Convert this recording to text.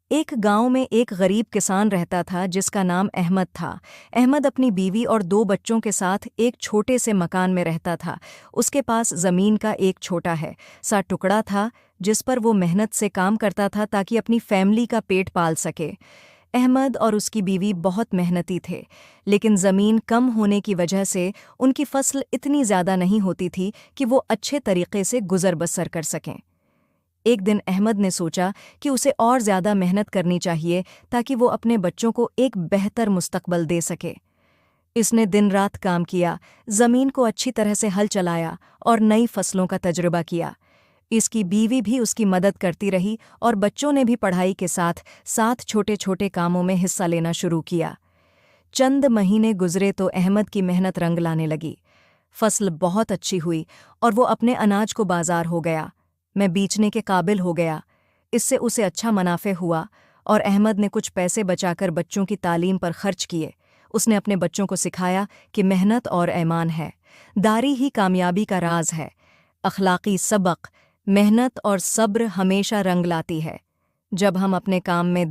ایک گاؤں میں ایک غریب کسان رہتا تھا جس کا نام احمد تھا۔ احمد اپنی بیوی اور 2 بچوں کے ساتھ ایک چھوٹے سے مکان میں رہتا تھا۔ اس کے پاس زمین کا ایک چھوٹا سا ٹکڑا تھا جس پر وہ محنت سے کام کرتا تھا تاکہ اپنی فیملی کا پیٹ پال سکے۔ احمد اور اس کی بیوی بہت محنتی تھے، لیکن زمین کم ہونے کی وجہ سے ان کی فصل اتنی زیادہ نہیں ہوتی تھی کہ وہ اچھے طریقے سے گزر بسر کر سکیں۔ ایک دن احمد نے سوچا کہ اسے اور زیادہ محنت کرنی چاہیے تاکہ وہ اپنے بچوں کو ایک بہتر مستقبل دے سکے۔ اس نے دن رات کام کیا، زمین کو اچھی طرح سے ہل چلایا اور نئی فصلوں کا تجربہ کیا۔ اس کی بیوی بھی اس کی مدد کرتی رہی اور بچوں نے بھی پڑھائی کے ساتھ ساتھ چھوٹے چھوٹے کاموں میں حصہ لینا شروع کیا۔ چند مہینے گزرے تو احمد کی محنت رنگ لانے لگی۔ فصل بہت اچھی ہوئی اور وہ اپنے اناج کو بازار ہو گیا میں بیچنے کے قابل ہو گیا۔ اس سے اسے اچھا منافع ہوا اور احمد نے کچھ پیسے بچا کر بچوں کی تعلیم پر خرچ کیے۔ اس نے اپنے بچوں کو سکھایا کہ محنت اور ایمان ہے، داری ہی کامیابی کا راز ہے۔ اخلاقی سبق: محنت اور صبر ہمیشہ رنگ لاتی ہے۔ جب ہم اپنے کام میں